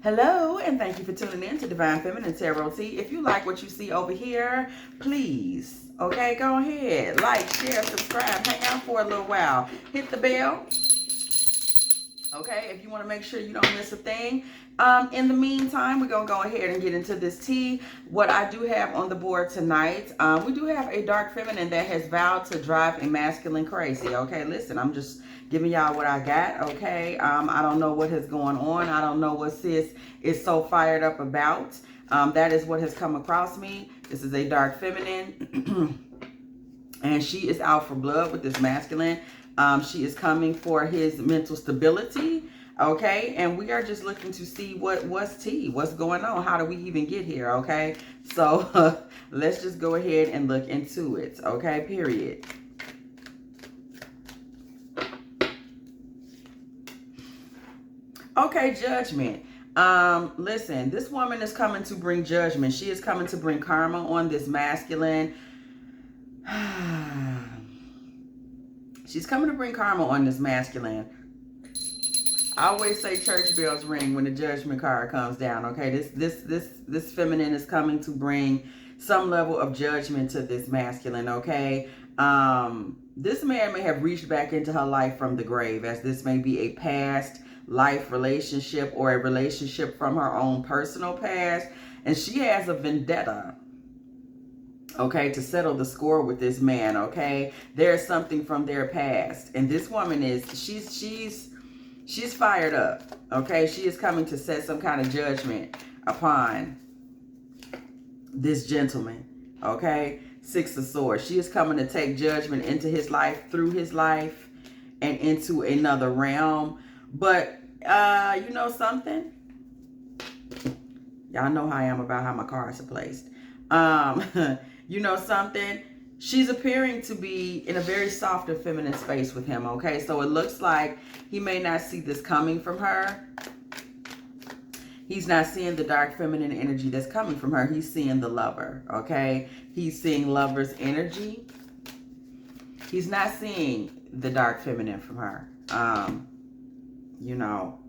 Hello, and thank you for tuning in to Divine Feminine Tarot Tea. If you like what you see over here, please, okay, go ahead, like, share, subscribe, hang out for a little while. Hit the bell, okay, if you want to make sure you don't miss a thing. In the meantime, we're going to go ahead and get into this tea. What I do have on the board tonight, we do have a dark feminine that has vowed to drive a masculine crazy, okay? Listen, I'm just giving y'all what I got, okay? I don't know what is going on. I don't know what sis is so fired up about. That is what has come across me. This is a dark feminine, and she is out for blood with this masculine. She is coming for his mental stability, okay? And we are just looking to see what's tea, what's going on, how do we even get here, okay? So let's just go ahead and look into it, okay? Period. Okay, judgment. Listen, this woman is coming to bring judgment. She is coming to bring karma on this masculine. She's coming to bring karma on this masculine. I always say church bells ring when the judgment card comes down, okay? This feminine is coming to bring some level of judgment to this masculine, okay? This man may have reached back into her life from the grave, as this may be a past life relationship or a relationship from her own personal past, and she has a vendetta, okay, to settle the score with this man, okay? There's something from their past, and this woman is, she's fired up, okay? She is coming to set some kind of judgment upon this gentleman, okay? Six of Swords. She is coming to take judgment into his life, through his life, and into another realm. But, you know something? Y'all know how I am about how my cards are placed. You know something? She's appearing to be in a very soft and feminine space with him, okay? So it looks like he may not see this coming from her. He's not seeing the dark feminine energy that's coming from her. He's seeing the lover, okay? He's seeing lover's energy. He's not seeing the dark feminine from her. You know,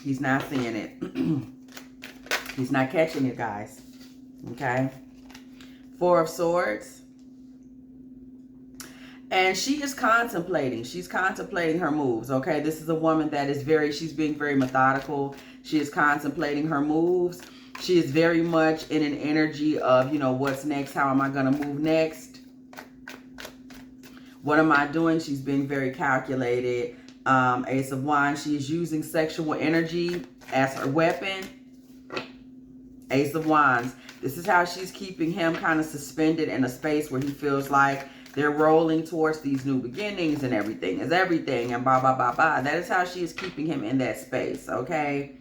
he's not seeing it. He's not catching it, guys. Okay? Four of Swords. And she is contemplating. She's contemplating her moves, okay? This is a woman that is she's being very methodical. She is contemplating her moves. She is very much in an energy of, you know, what's next? How am I going to move next? What am I doing? She's being very calculated. Ace of Wands. She is using sexual energy as her weapon. Ace of Wands. This is how she's keeping him kind of suspended in a space where he feels like they're rolling towards these new beginnings and everything is everything and blah, blah, blah, blah. That is how she is keeping him in that space, okay?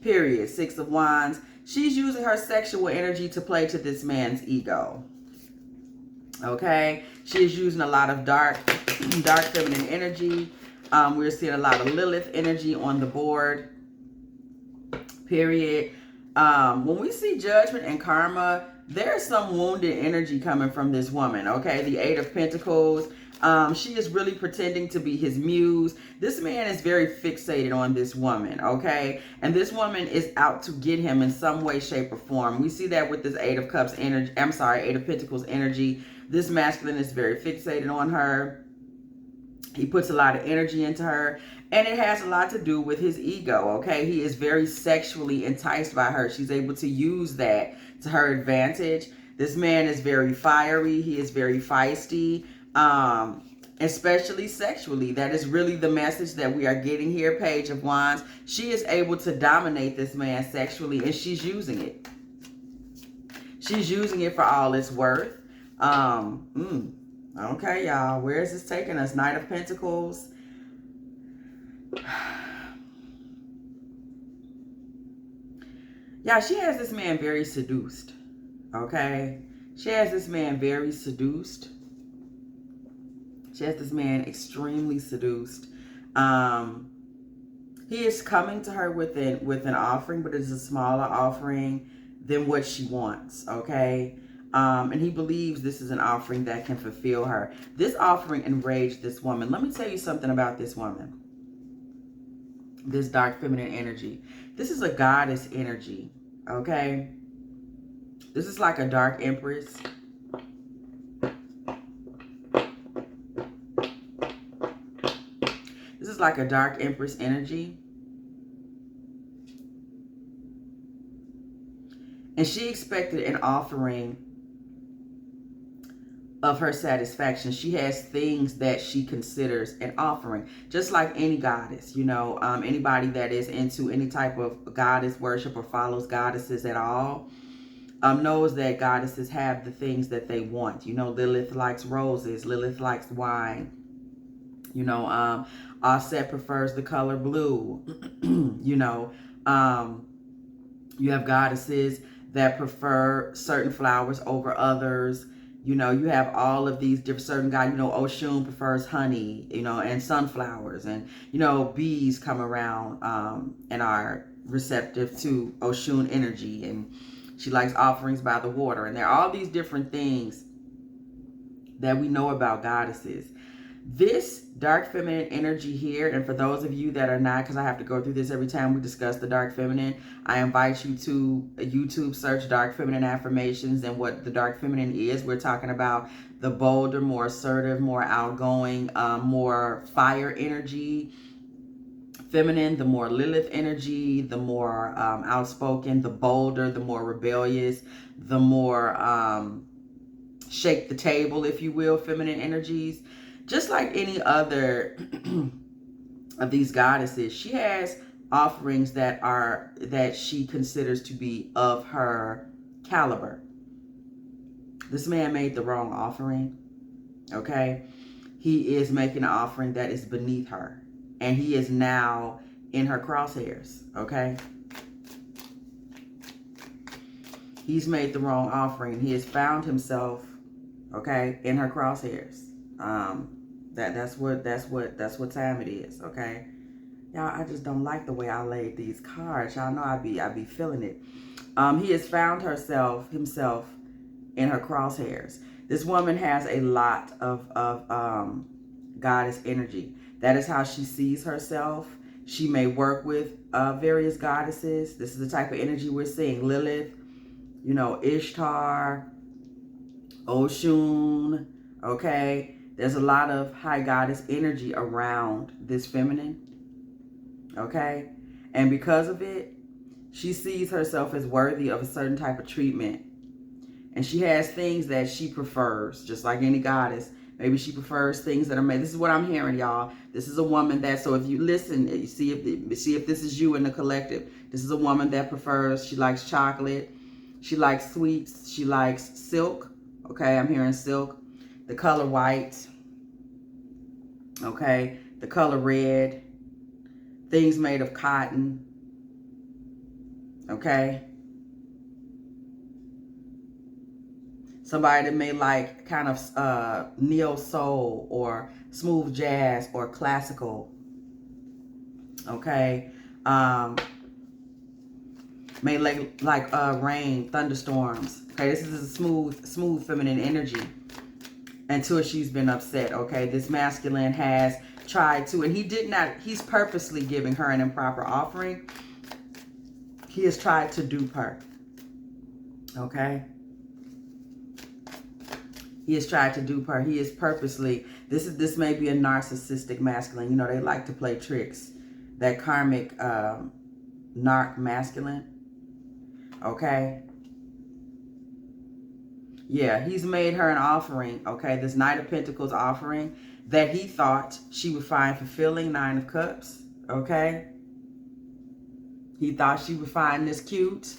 Period. Six of Wands. She's using her sexual energy to play to this man's ego. Okay? She is using a lot of dark feminine energy. We're seeing a lot of Lilith energy on the board. Period. When we see judgment and karma, there's some wounded energy coming from this woman, okay? The Eight of Pentacles. She is really pretending to be his muse. This man is very fixated on this woman, okay? And this woman is out to get him in some way, shape, or form. We see that with this Eight of Cups energy. I'm sorry, Eight of Pentacles energy. This masculine is very fixated on her. He puts a lot of energy into her. And it has a lot to do with his ego, okay? He is very sexually enticed by her. She's able to use that to her advantage. This man is very fiery. He is very feisty, especially sexually. That is really the message that we are getting here, Page of Wands. She is able to dominate this man sexually, and she's using it. She's using it for all it's worth. Okay, y'all. Where is this taking us? Knight of Pentacles. Yeah, she has this man very seduced. Okay? She has this man very seduced. She has this man extremely seduced. He is coming to her with an offering, but it's a smaller offering than what she wants. Okay? And he believes this is an offering that can fulfill her. This offering enraged this woman. Let me tell you something about this woman. this dark feminine energy. This is a goddess energy, okay? This is like a dark empress. This is like a dark empress energy. And she expected an offering of her satisfaction. She has things that she considers an offering, just like any goddess, you know, anybody that is into any type of goddess worship or follows goddesses at all, knows that goddesses have the things that they want. You know, Lilith likes roses, Lilith likes wine, you know, Offset prefers the color blue. You know, you have goddesses that prefer certain flowers over others. You know, you have all of these different certain guys. You know, Oshun prefers honey, you know, and sunflowers. And, you know, bees come around and are receptive to Oshun energy. And she likes offerings by the water. And there are all these different things that we know about goddesses. This dark feminine energy here, and for those of you that are not, because I have to go through this every time we discuss the dark feminine, I invite you to YouTube search dark feminine affirmations and what the dark feminine is. We're talking about the bolder, more assertive, more outgoing, more fire energy feminine, the more Lilith energy, the more outspoken, the bolder, the more rebellious, the more shake the table, if you will, feminine energies. Just like any other of these goddesses, she has offerings that she considers to be of her caliber. This man made the wrong offering, okay? He is making an offering that is beneath her, and he is now in her crosshairs, okay? He's made the wrong offering. He has found himself, okay, in her crosshairs. That's what time it is, okay? Y'all, I just don't like the way I laid these cards. Y'all know I be feeling it. He has found himself in her crosshairs. This woman has a lot of goddess energy. That is how she sees herself. She may work with various goddesses. This is the type of energy we're seeing. Lilith, you know, Ishtar, Oshun, okay? There's a lot of high goddess energy around this feminine, okay? And because of it, she sees herself as worthy of a certain type of treatment. And she has things that she prefers, just like any goddess. Maybe she prefers things that are made. This is what I'm hearing, y'all. This is a woman that, so if you listen, you see if this is you in the collective. This is a woman that prefers, she likes chocolate. She likes sweets. She likes silk. Okay, I'm hearing silk. The color white. Okay, the color red. Things made of cotton. Okay. Somebody that may like kind of neo soul or smooth jazz or classical. Okay. May like rain, thunderstorms. Okay, this is a smooth feminine energy. Until she's been upset, okay? This masculine has tried to, and he's purposely giving her an improper offering. He has tried to dupe her, okay? He has tried to dupe her. He is purposely, this may be a narcissistic masculine. You know, they like to play tricks. That karmic narc masculine, okay? Yeah, he's made her an offering, okay? This Knight of Pentacles offering that he thought she would find fulfilling, 9 of Cups, okay? He thought she would find this cute,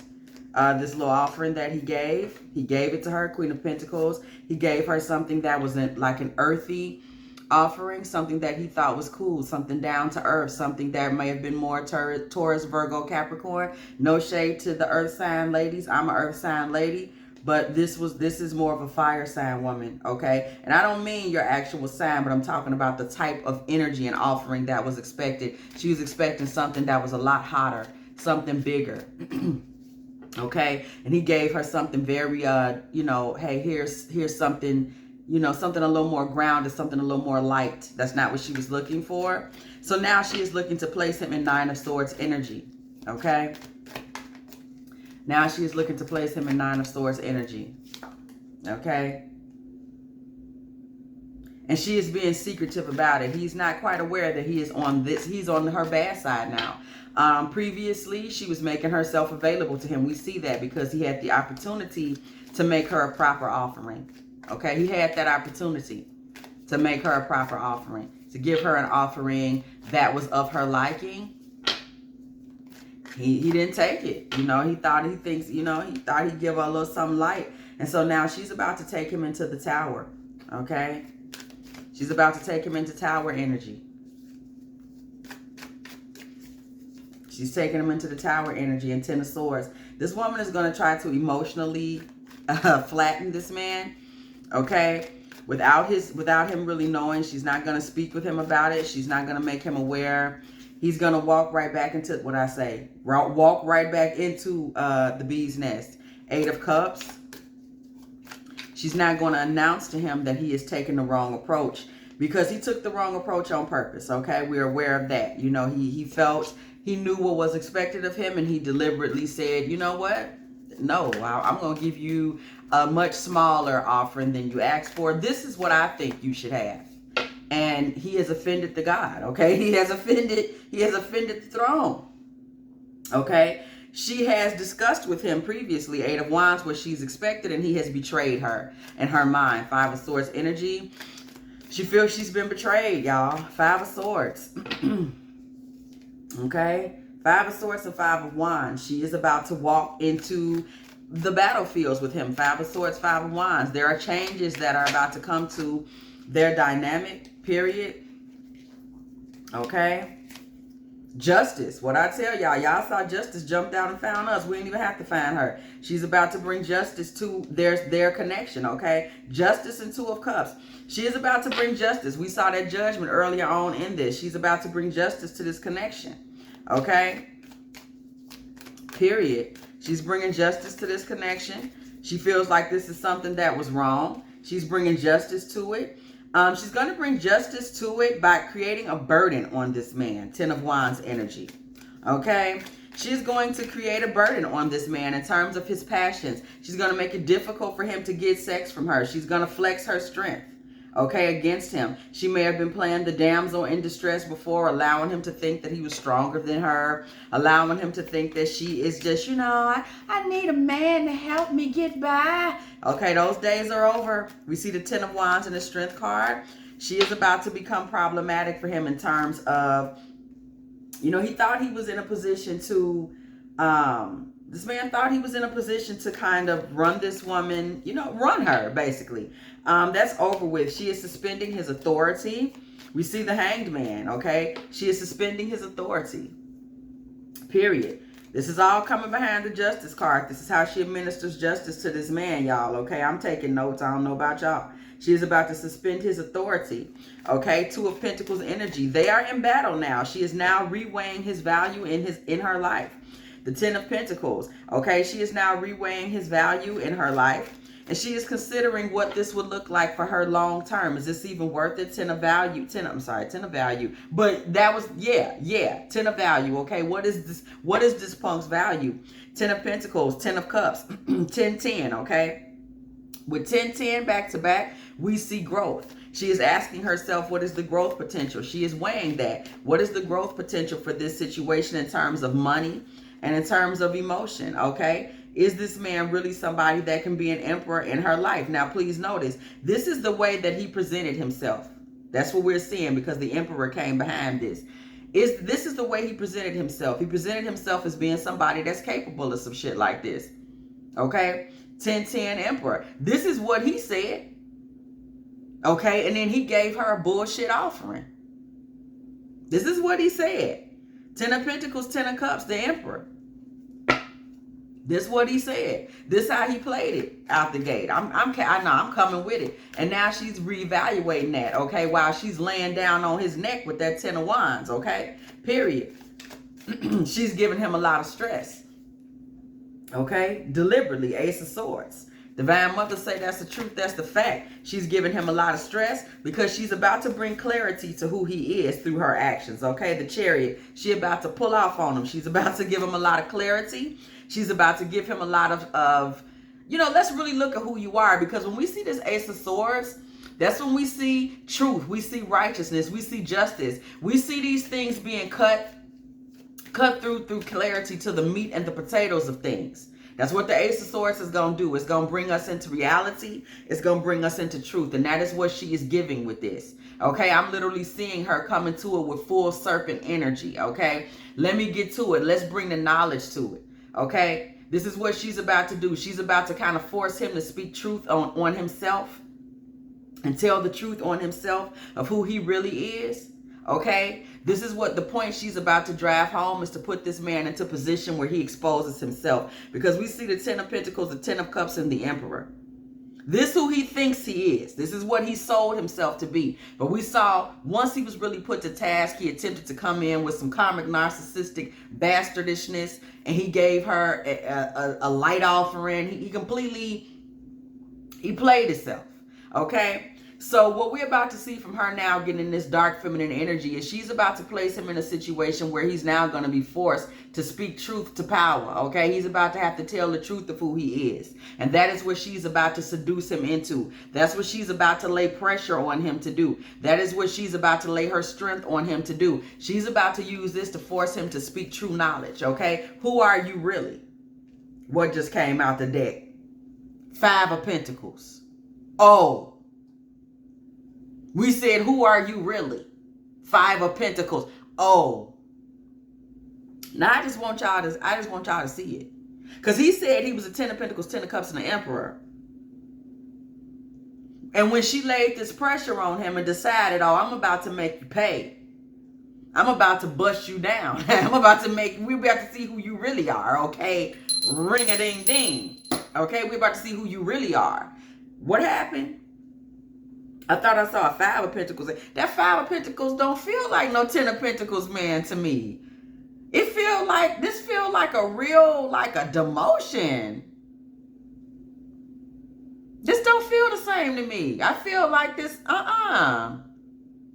this little offering that he gave. He gave it to her, Queen of Pentacles. He gave her something that was like an earthy offering, something that he thought was cool, something down to earth, something that may have been more Taurus, Virgo, Capricorn. No shade to the earth sign ladies. I'm an earth sign lady. But this is more of a fire sign woman, okay? And I don't mean your actual sign, but I'm talking about the type of energy and offering that was expected. She was expecting something that was a lot hotter, something bigger, okay? And he gave her something very, you know, hey, here's something, you know, something a little more grounded, something a little more light. That's not what she was looking for. So now she is looking to place him in Nine of Swords energy. Okay? Now she is looking to place him in Nine of Swords energy. Okay? And she is being secretive about it. He's not quite aware that he is on this. He's on her bad side now. Previously, she was making herself available to him. We see that because he had the opportunity to make her a proper offering. Okay, he had that opportunity to make her a proper offering, to give her an offering that was of her liking. He didn't take it. You know, he thought he'd give her a little something light. And so now she's about to take him into the tower. Okay, she's about to take him into tower energy. She's taking him into the tower energy and Ten of Swords. This woman is going to try to emotionally flatten this man. Okay, without him really knowing. She's not going to speak with him about it. She's not going to make him aware. He's going to walk right back into what I say. Walk right back into the bee's nest. Eight of Cups. She's not going to announce to him that he is taking the wrong approach, because he took the wrong approach on purpose. Okay, we're aware of that. You know, he felt he knew what was expected of him, and he deliberately said, you know what? No, I'm going to give you a much smaller offering than you asked for. This is what I think you should have. And he has offended the God, okay? He has offended the throne, okay? She has discussed with him previously, Eight of Wands, what she's expected, and he has betrayed her in her mind. Five of Swords energy. She feels she's been betrayed, y'all. Five of Swords. Okay? Five of Swords and Five of Wands. She is about to walk into the battlefields with him. Five of Swords, Five of Wands. There are changes that are about to come to their dynamic, period. Okay? Justice. What I tell y'all saw Justice jumped out and found us. We didn't even have to find her. She's about to bring justice to their connection, okay? Justice and Two of Cups. She is about to bring justice. We saw that Judgment earlier on in this. She's about to bring justice to this connection, okay? Period. She's bringing justice to this connection. She feels like this is something that was wrong. She's bringing justice to it. She's going to bring justice to it by creating a burden on this man. Ten of Wands energy. Okay? She's going to create a burden on this man in terms of his passions. She's going to make it difficult for him to get sex from her. She's going to flex her strength, okay, against him. She may have been playing the damsel in distress before, allowing him to think that he was stronger than her, allowing him to think that she is just, you know, I need a man to help me get by. Okay, those days are over. We see the Ten of Wands and the Strength card. She is about to become problematic for him in terms of, you know, he thought he was in a position to, this man thought he was in a position to kind of run this woman, you know, run her, basically. That's over with. She is suspending his authority. We see the Hanged Man, okay? She is suspending his authority, period. This is all coming behind the Justice card. This is how she administers justice to this man, y'all, okay? I'm taking notes. I don't know about y'all. She is about to suspend his authority, okay? Two of Pentacles energy. They are in battle now. She is now reweighing his value in her life. The Ten of Pentacles, okay? She is now reweighing his value in her life. And she is considering what this would look like for her long term. Is this even worth it? Ten of value. Ten of value. But that was, yeah. Ten of value, okay? What is this? What is this punk's value? Ten of Pentacles, Ten of Cups, 10-10, okay? With 10-10 back to back, we see growth. She is asking herself, what is the growth potential? She is weighing that. What is the growth potential for this situation in terms of money and in terms of emotion, okay? Is this man really somebody that can be an emperor in her life? Now, please notice, this is the way that he presented himself. That's what we're seeing, because the emperor came behind this. This is the way he presented himself. He presented himself as being somebody that's capable of some shit like this. Okay? 10-10 emperor. This is what he said. Okay? And then he gave her a bullshit offering. This is what he said. Ten of Pentacles, Ten of Cups, the emperor. This is what he said. This is how he played it out the gate. I know I'm coming with it. And now she's reevaluating that, okay, while she's laying down on his neck with that Ten of Wands, okay, period. She's giving him a lot of stress, okay, deliberately. Ace of Swords. Divine Mother say that's the truth, that's the fact. She's giving him a lot of stress because she's about to bring clarity to who he is through her actions, okay? The Chariot, she about to pull off on him. She's about to give him a lot of clarity. She's about to give him a lot of let's really look at who you are, because when we see this Ace of Swords, that's when we see truth, we see righteousness, we see justice. We see these things being cut through clarity to the meat and the potatoes of things. That's what the Ace of Swords is going to do. It's going to bring us into reality. It's going to bring us into truth. And that is what she is giving with this. Okay, I'm literally seeing her come into it with full serpent energy. Okay, let me get to it. Let's bring the knowledge to it. Okay, this is what she's about to do. She's about to kind of force him to speak truth on himself and tell the truth on himself of who he really is. Okay, this is what the point she's about to drive home is, to put this man into position where he exposes himself, because we see the 10 of Pentacles, the 10 of Cups, and the Emperor. This is who he thinks he is. This is what he sold himself to be. But we saw once he was really put to task, he attempted to come in with some karmic narcissistic bastardishness, and he gave her a light offering. He played himself. Okay. So what we're about to see from her now, getting in this dark feminine energy, is she's about to place him in a situation where he's now going to be forced to speak truth to power. Okay, he's about to have to tell the truth of who he is, and that is what she's about to seduce him into. That's what she's about to lay pressure on him to do. That is what she's about to lay her strength on him to do. She's about to use this to force him to speak true knowledge. Okay, who are you really? What just came out the deck? 5 of Pentacles. Oh. We said, who are you really? 5 of Pentacles. Oh. Now I just want y'all to see it. Because he said he was a 10 of Pentacles, 10 of Cups, and the Emperor. And when she laid this pressure on him and decided, oh, I'm about to make you pay. I'm about to bust you down. we're about to see who you really are, okay? Ring-a-ding-ding. Okay, we're about to see who you really are. What happened? I thought I saw a 5 of Pentacles. That 5 of Pentacles don't feel like no 10 of Pentacles man to me. This feel like a real, like a demotion. This don't feel the same to me. I feel like this,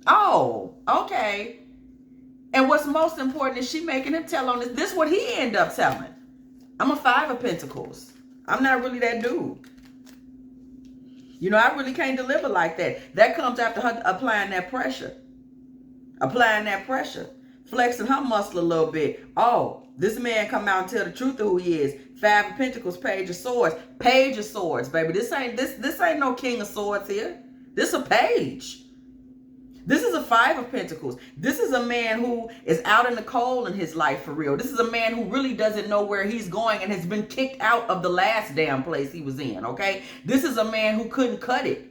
Oh, okay. And what's most important is she making him tell on this. This is what he ended up telling. I'm a 5 of Pentacles. I'm not really that dude. You know, I really can't deliver like that. That comes after her applying that pressure. Flexing her muscle a little bit. Oh, this man come out and tell the truth of who he is. 5 of Pentacles, Page of Swords. Page of Swords, baby. This ain't no King of Swords here. This a page. This is a 5 of Pentacles. This is a man who is out in the cold in his life for real. This is a man who really doesn't know where he's going and has been kicked out of the last damn place he was in, okay? This is a man who couldn't cut it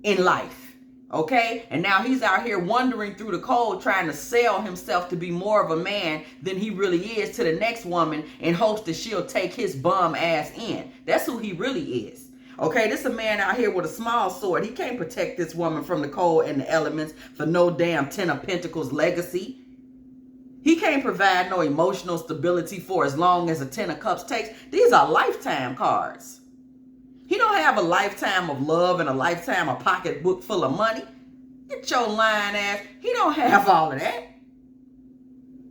in life, okay? And now he's out here wandering through the cold trying to sell himself to be more of a man than he really is to the next woman in hopes that she'll take his bum ass in. That's who he really is. Okay, this is a man out here with a small sword. He can't protect this woman from the cold and the elements for no damn 10 of Pentacles legacy. He can't provide no emotional stability for as long as a 10 of Cups takes. These are lifetime cards. He don't have a lifetime of love and a lifetime of pocketbook full of money. Get your lying ass. He don't have all of that.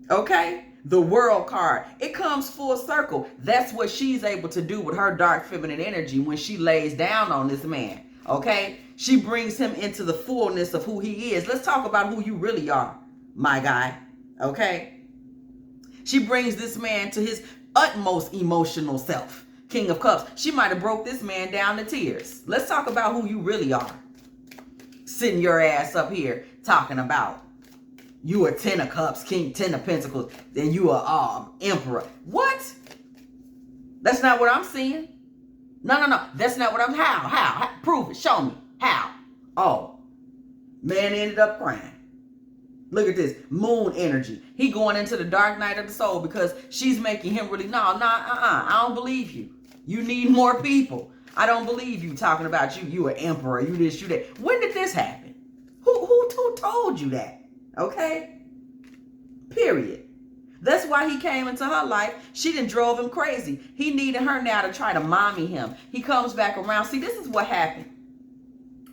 Okay? The World card. It comes full circle. That's what she's able to do with her dark feminine energy when she lays down on this man. Okay? She brings him into the fullness of who he is. Let's talk about who you really are, my guy. Okay? She brings this man to his utmost emotional self. King of Cups. She might have broke this man down to tears. Let's talk about who you really are. Sitting your ass up here talking about you a 10 of Cups, King, 10 of Pentacles, then you are Emperor. What? That's not what I'm seeing. No. That's not what I'm, how? Prove it, show me. How? Oh, man ended up crying. Look at this, moon energy. He going into the dark night of the soul because she's making him really, I don't believe you. You need more people. I don't believe you talking about you an emperor, you this, you that. When did this happen? Who told you that? Okay? Period. That's why he came into her life. She done drove him crazy. He needed her now to try to mommy him. He comes back around. See, this is what happened.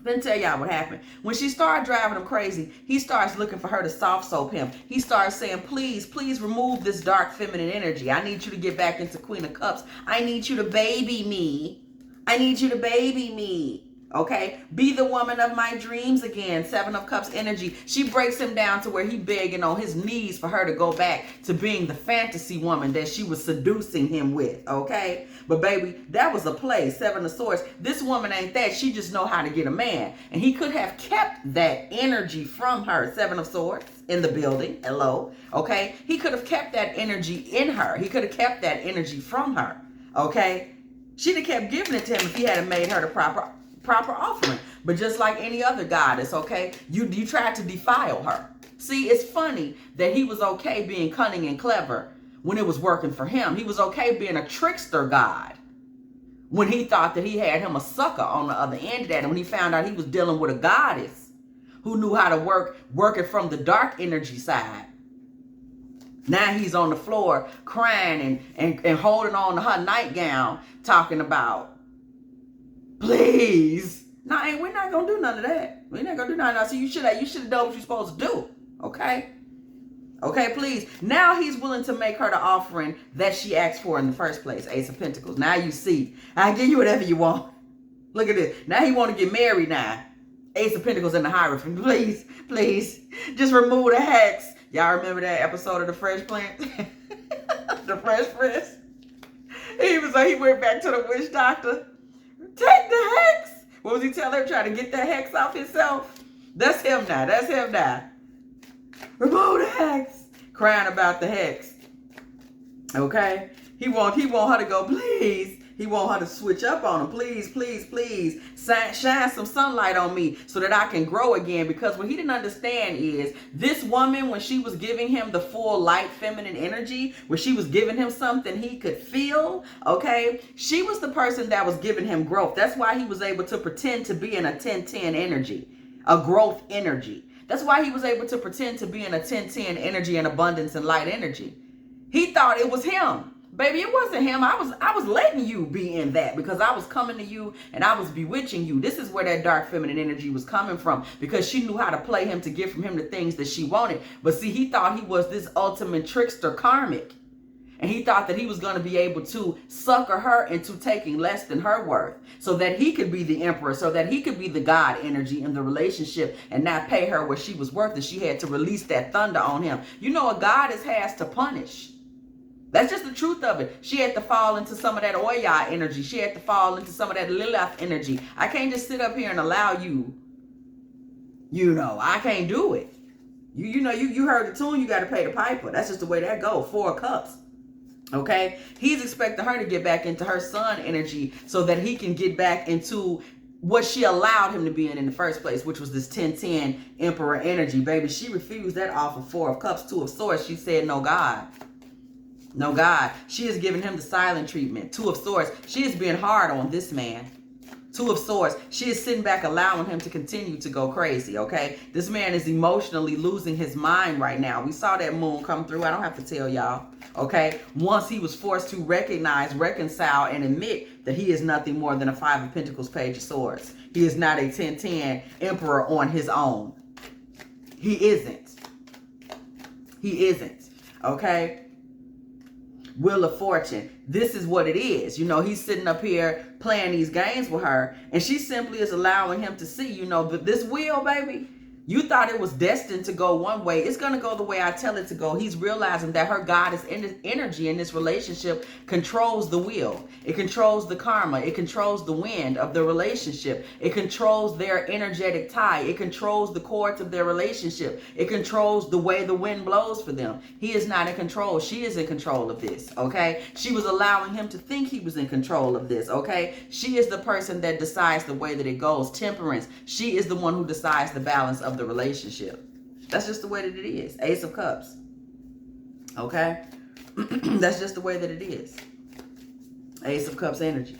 Let me tell y'all what happened. When she started driving him crazy, he starts looking for her to soft soap him. He starts saying, please, please remove this dark feminine energy. I need you to get back into Queen of Cups. I need you to baby me. I need you to baby me. Okay, be the woman of my dreams again. Seven of Cups energy. She breaks him down to where he begging on his knees for her to go back to being the fantasy woman that she was seducing him with. Okay, but baby, that was a play. Seven of Swords. This woman ain't that. She just know how to get a man, and he could have kept that energy from her. Seven of Swords in the building. Hello. Okay, he could have kept that energy in her. He could have kept that energy from her. Okay, she'd have kept giving it to him if he hadn't made her the proper offering. But just like any other goddess, okay, you tried to defile her. See, it's funny that he was okay being cunning and clever when it was working for him. He was okay being a trickster god when he thought that he had him a sucker on the other end of that. And when he found out he was dealing with a goddess who knew how to work it from the dark energy side. Now he's on the floor crying and holding on to her nightgown, talking about, please. No, we're not gonna do none of that. We're not gonna do none of that. So you should have done what you're supposed to do. Okay? Okay, please. Now he's willing to make her the offering that she asked for in the first place. Ace of Pentacles. Now you see. I give you whatever you want. Look at this. Now he want to get married now. Ace of Pentacles in the Hierophant. Please, please. Just remove the hex. Y'all remember that episode of The Fresh Prince? The Fresh Prince? He went back to the witch doctor. Take the hex. What was he telling her? Trying to get that hex off himself? That's him now. That's him now. Remove the hex. Crying about the hex. Okay? He want her to go, please. He want her to switch up on him. Please, please, please. Shine some sunlight on me so that I can grow again. Because what he didn't understand is this woman, when she was giving him the full light feminine energy, when she was giving him something he could feel, okay, she was the person that was giving him growth. That's why he was able to pretend to be in a 10-10 energy, a growth energy. That's why he was able to pretend to be in a 10-10 energy and abundance and light energy. He thought it was him. Baby, it wasn't him. I was letting you be in that because I was coming to you and I was bewitching you. This is where that dark feminine energy was coming from because she knew how to play him to get from him the things that she wanted. But see, he thought he was this ultimate trickster karmic. And he thought that he was going to be able to sucker her into taking less than her worth so that he could be the emperor, so that he could be the God energy in the relationship and not pay her what she was worth. And she had to release that thunder on him. You know, a goddess has to punish. That's just the truth of it. She had to fall into some of that Oya energy. She had to fall into some of that Lilith energy. I can't just sit up here and allow you, I can't do it. You heard the tune, you got to pay the piper. That's just the way that goes. 4 of Cups. Okay? He's expecting her to get back into her sun energy so that he can get back into what she allowed him to be in the first place, which was this 10-10 emperor energy. Baby, she refused that off of 4 of Cups, 2 of Swords. She said, no, God. No, God. She is giving him the silent treatment. 2 of Swords. She is being hard on this man. 2 of Swords. She is sitting back allowing him to continue to go crazy, okay? This man is emotionally losing his mind right now. We saw that moon come through. I don't have to tell y'all, okay? Once he was forced to recognize, reconcile, and admit that he is nothing more than a 5 of Pentacles, Page of Swords. He is not a 10-10 emperor on his own. He isn't. He isn't, okay? Wheel of Fortune. This is what it is. He's sitting up here playing these games with her, and she simply is allowing him to see, this wheel, baby. You thought it was destined to go one way. It's going to go the way I tell it to go. He's realizing that her goddess energy in this relationship controls the wheel. It controls the karma. It controls the wind of the relationship. It controls their energetic tie. It controls the chords of their relationship. It controls the way the wind blows for them. He is not in control. She is in control of this, okay? She was allowing him to think he was in control of this, okay? She is the person that decides the way that it goes. Temperance. She is the one who decides the balance of the relationship. That's just the way that it is. Ace of Cups. Okay? That's just the way that it is. Ace of Cups energy.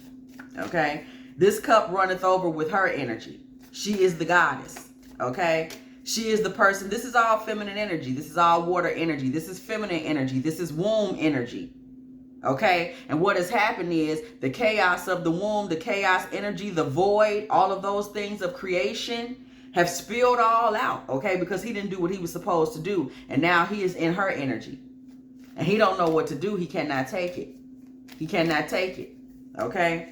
Okay? This cup runneth over with her energy. She is the goddess. Okay? She is the person. This is all feminine energy. This is all water energy. This is feminine energy. This is womb energy. Okay? And what has happened is the chaos of the womb, the chaos energy, the void, all of those things of creation have spilled all out. Okay? Because he didn't do what he was supposed to do. And now he is in her energy. And he don't know what to do. He cannot take it. He cannot take it. Okay?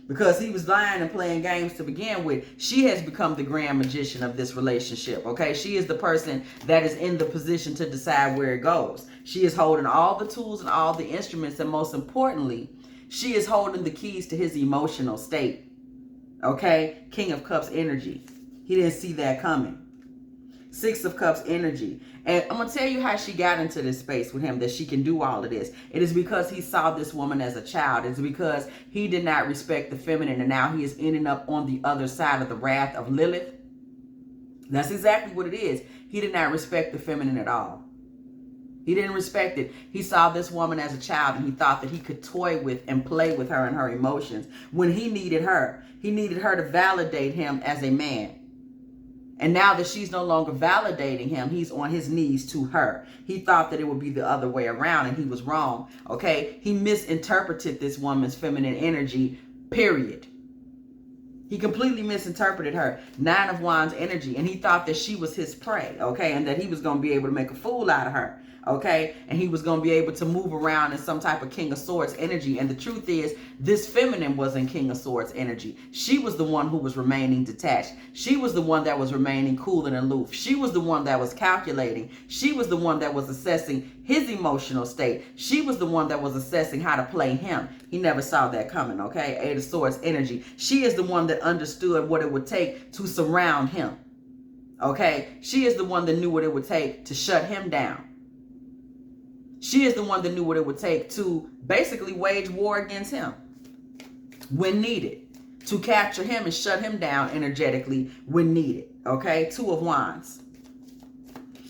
Because he was lying and playing games to begin with. She has become the grand magician of this relationship, okay? She is the person that is in the position to decide where it goes. She is holding all the tools and all the instruments, and most importantly, she is holding the keys to his emotional state, okay? King of Cups energy. He didn't see that coming. Six of Cups energy. And I'm going to tell you how she got into this space with him, that she can do all of this. It is because he saw this woman as a child. It's because he did not respect the feminine, and now he is ending up on the other side of the wrath of Lilith. That's exactly what it is. He did not respect the feminine at all. He didn't respect it. He saw this woman as a child, and he thought that he could toy with and play with her and her emotions when he needed her. He needed her to validate him as a man. And now that she's no longer validating him, he's on his knees to her. He thought that it would be the other way around, and he was wrong. Okay? He misinterpreted this woman's feminine energy, period. He completely misinterpreted her. Nine of Wands energy. And he thought that she was his prey. Okay? And that he was going to be able to make a fool out of her. Okay? And he was going to be able to move around in some type of King of Swords energy. And the truth is, this feminine wasn't King of Swords energy. She was the one who was remaining detached. She was the one that was remaining cool and aloof. She was the one that was calculating. She was the one that was assessing his emotional state. She was the one that was assessing how to play him. He never saw that coming, okay? Eight of Swords energy. She is the one that understood what it would take to surround him, okay? She is the one that knew what it would take to shut him down. She is the one that knew what it would take to basically wage war against him when needed, to capture him and shut him down energetically when needed, okay? Two of Wands.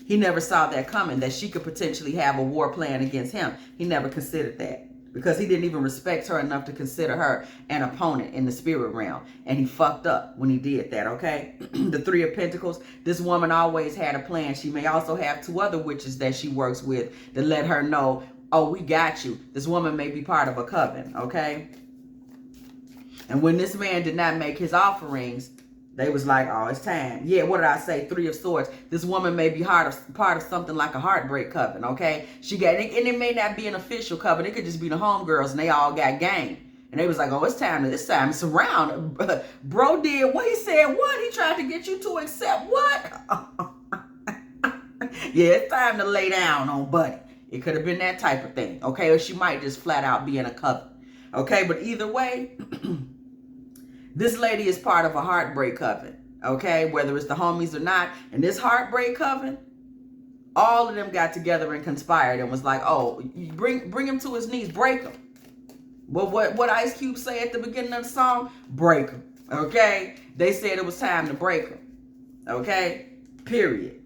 He never saw that coming, that she could potentially have a war plan against him. He never considered that because he didn't even respect her enough to consider her an opponent in the spirit realm. And he fucked up when he did that, okay? The Three of Pentacles. This woman always had a plan. She may also have two other witches that she works with that let her know, oh, we got you. This woman may be part of a coven, okay? And when this man did not make his offerings, they was like, oh, it's time. Yeah, what did I say? Three of Swords. This woman may be part of something like a heartbreak coven, okay? She got, and it may not be an official coven. It could just be the homegirls, and they all got game. And they was like, oh, it's time to surround. Bro did what? He said what? He tried to get you to accept what? Yeah, it's time to lay down on buddy. It could have been that type of thing, okay? Or she might just flat out be in a coven, okay? But either way, this lady is part of a heartbreak coven, okay? Whether it's the homies or not. And this heartbreak coven, all of them got together and conspired and was like, oh, bring him to his knees, break him. Well, what Ice Cube say at the beginning of the song? Break him, okay? They said it was time to break him, okay? Period.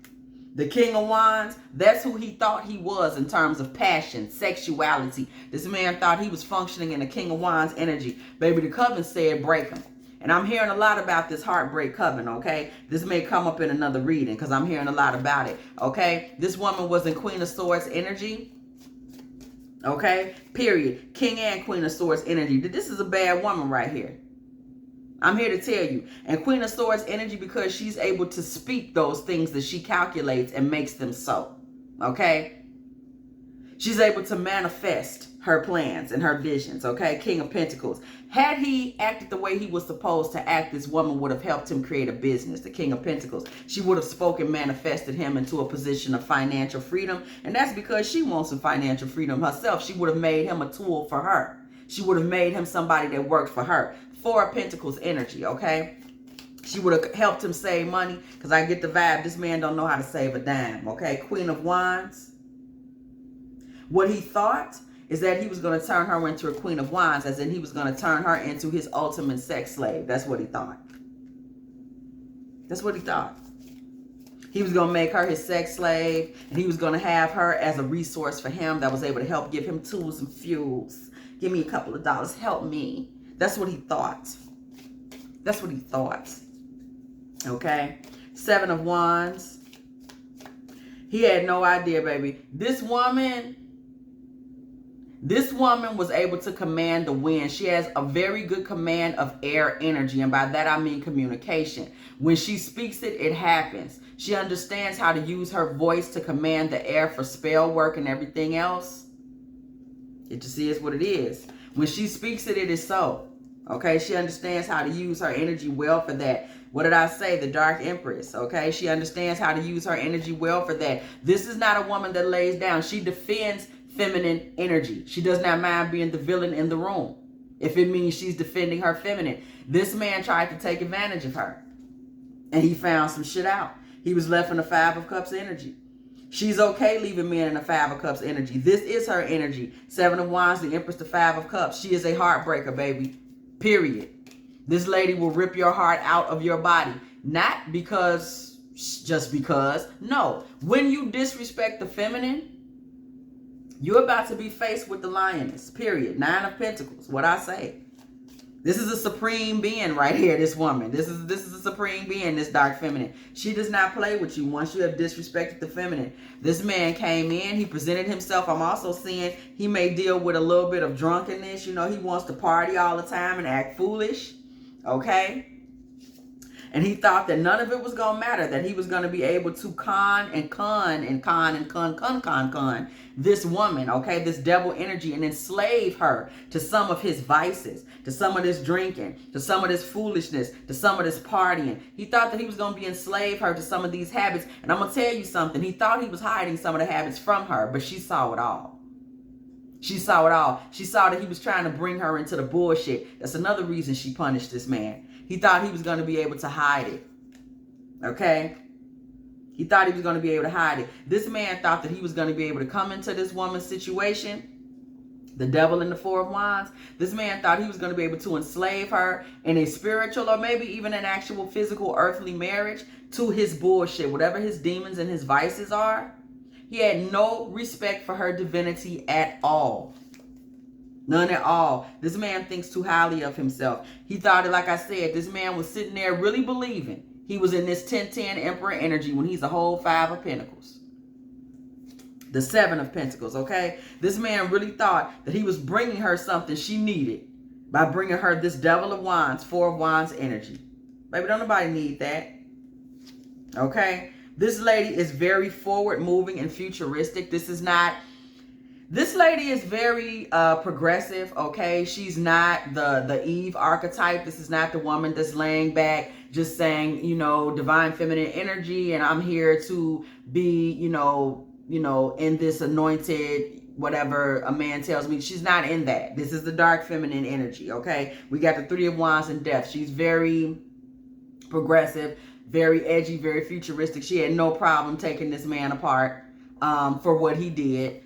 The King of Wands, that's who he thought he was in terms of passion, sexuality. This man thought he was functioning in a King of Wands energy. Baby, the coven said break him. And I'm hearing a lot about this heartbreak coven, okay? This may come up in another reading because I'm hearing a lot about it, okay? This woman was in Queen of Swords energy, okay? Period. King and Queen of Swords energy. This is a bad woman right here. I'm here to tell you. And Queen of Swords energy because she's able to speak those things that she calculates and makes them so, okay? She's able to manifest her plans and her visions, okay? King of Pentacles. Had he acted the way he was supposed to act, this woman would have helped him create a business, the King of Pentacles. She would have spoken, manifested him into a position of financial freedom. And that's because she wants some financial freedom herself. She would have made him a tool for her. She would have made him somebody that worked for her. Four of Pentacles energy, okay? She would have helped him save money because I get the vibe this man don't know how to save a dime, okay? Queen of Wands. What he thought is that he was going to turn her into a Queen of Wands, as in he was going to turn her into his ultimate sex slave. That's what he thought. That's what he thought. He was going to make her his sex slave, and he was going to have her as a resource for him that was able to help give him tools and fuels. Give me a couple of dollars. Help me. That's what he thought. That's what he thought. Okay? Seven of Wands. He had no idea, baby. This woman was able to command the wind. She has a very good command of air energy. And by that, I mean communication. When she speaks it, it happens. She understands how to use her voice to command the air for spell work and everything else. It just is what it is. When she speaks it, it is so. Okay, she understands how to use her energy well for that. What did I say? The Dark Empress. Okay, she understands how to use her energy well for that. This is not a woman that lays down. She defends feminine energy. She does not mind being the villain in the room if it means she's defending her feminine. This man tried to take advantage of her, and he found some shit out. He was left in the Five of Cups energy. She's okay leaving men in the Five of Cups energy. This is her energy. Seven of Wands, the Empress, the Five of Cups. She is a heartbreaker, baby. Period. This lady will rip your heart out of your body. Not because, just because. No. When you disrespect the feminine, you're about to be faced with the lioness. Period. Nine of Pentacles. What I say. This is a supreme being right here, this woman. This is a supreme being, this dark feminine. She does not play with you once you have disrespected the feminine. This man came in, he presented himself. I'm also seeing he may deal with a little bit of drunkenness. You know, he wants to party all the time and act foolish. Okay? And he thought that none of it was going to matter, that he was going to be able to con this woman, okay, this devil energy, and enslave her to some of his vices, to some of this drinking, to some of this foolishness, to some of this partying. He thought that he was going to be enslave her to some of these habits. And I'm going to tell you something. He thought he was hiding some of the habits from her, but she saw it all. She saw it all. She saw that he was trying to bring her into the bullshit. That's another reason she punished this man. He thought he was going to be able to hide it. Okay? He thought he was going to be able to hide it. This man thought that he was going to be able to come into this woman's situation. The devil and the Four of Wands. This man thought he was going to be able to enslave her in a spiritual or maybe even an actual physical earthly marriage to his bullshit. Whatever his demons and his vices are. He had no respect for her divinity at all. None at all. This man thinks too highly of himself. He thought it, like I said, this man was sitting there really believing he was in this 10-10 Emperor energy when he's a whole Five of Pentacles. The Seven of Pentacles, okay? This man really thought that he was bringing her something she needed by bringing her this Devil of Wands, Four of Wands energy. Baby, don't nobody need that. Okay? This lady is very forward moving and futuristic. This lady is very progressive, okay? She's not the Eve archetype. This is not the woman that's laying back just saying, you know, divine feminine energy and I'm here to be, you know, in this anointed whatever a man tells me. She's not in that. This is the dark feminine energy, okay? We got the Three of Wands and Death. She's very progressive, very edgy, very futuristic. She had no problem taking this man apart for what he did.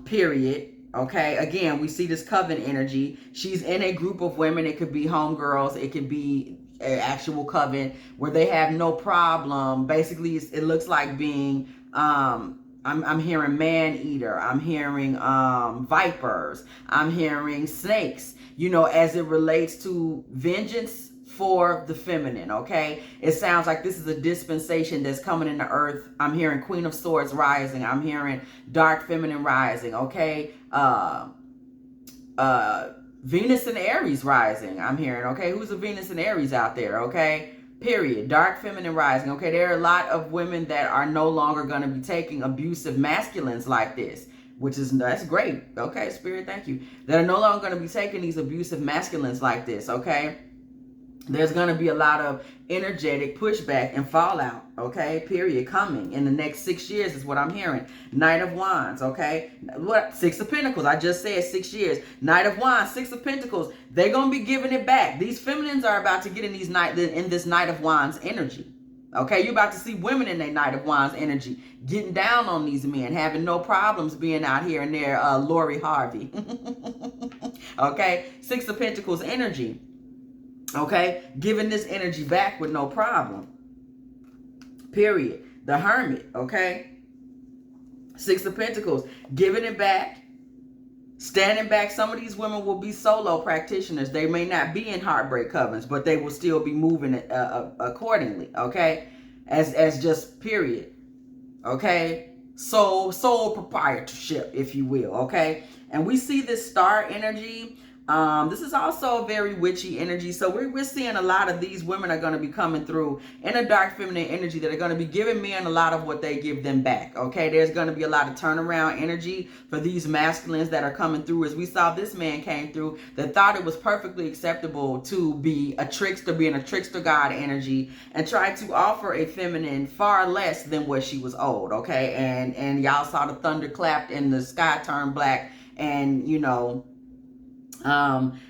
Period. Okay. Again, we see this coven energy. She's in a group of women. It could be homegirls. It could be an actual coven where they have no problem. Basically, it looks like being, I'm hearing man-eater. I'm hearing vipers. I'm hearing snakes, you know, as it relates to vengeance for the feminine, okay? It sounds like this is a dispensation that's coming into earth. I'm hearing Queen of Swords rising. I'm hearing dark feminine rising, okay? Venus and Aries rising, I'm hearing, okay? Who's a Venus and Aries out there, okay? Period. Dark feminine rising, okay? There are a lot of women that are no longer going to be taking abusive masculines like this, that's great, okay? Spirit, thank you. That are no longer going to be taking these abusive masculines like this, okay? There's going to be a lot of energetic pushback and fallout, okay? Period. Coming in the next 6 years is what I'm hearing. Knight of Wands, okay? What? Six of Pentacles. I just said 6 years. Knight of Wands, Six of Pentacles. They're going to be giving it back. These feminines are about to get in this Knight of Wands energy. Okay? You're about to see women in their Knight of Wands energy getting down on these men, having no problems being out here in their Lori Harvey. Okay? Six of Pentacles energy. Okay, giving this energy back with no problem. Period. The Hermit, okay? Six of Pentacles, giving it back, standing back. Some of these women will be solo practitioners. They may not be in heartbreak covens, but they will still be moving accordingly, okay? as just period. Okay, sole proprietorship, if you will. Okay, and we see this star energy. This is also a very witchy energy. So we're seeing a lot of these women are going to be coming through in a dark feminine energy that are going to be giving men a lot of what they give them back. Okay, there's going to be a lot of turnaround energy for these masculines that are coming through. As we saw, this man came through that thought it was perfectly acceptable to be a trickster, being a trickster god energy, and try to offer a feminine far less than what she was owed. Okay, and y'all saw the thunder clapped and the sky turned black, and you know,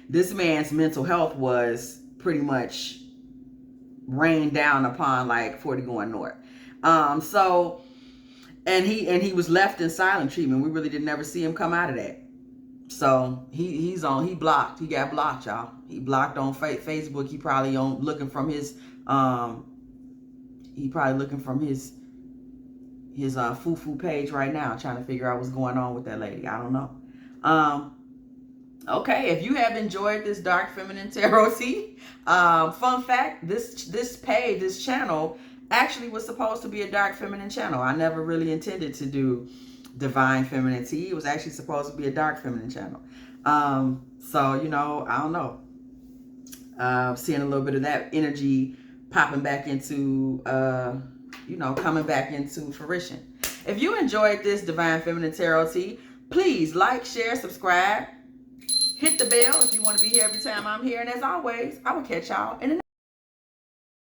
this man's mental health was pretty much rained down upon like 40 going north. So and he was left in silent treatment. We really didn't ever see him come out of that. So he blocked. He got blocked, y'all. He blocked on Facebook. He probably looking from his foo-foo page right now, trying to figure out what's going on with that lady. I don't know. Okay, if you have enjoyed this dark feminine tarot tea, fun fact, this channel actually was supposed to be a dark feminine channel. I never really intended to do divine feminine tea. It was actually supposed to be a dark feminine channel. So, you know, I don't know. Seeing a little bit of that energy popping back into, you know, coming back into fruition. If you enjoyed this divine feminine tarot tea, please like, share, subscribe. Hit the bell if you want to be here every time I'm here. And as always, I will catch y'all in the next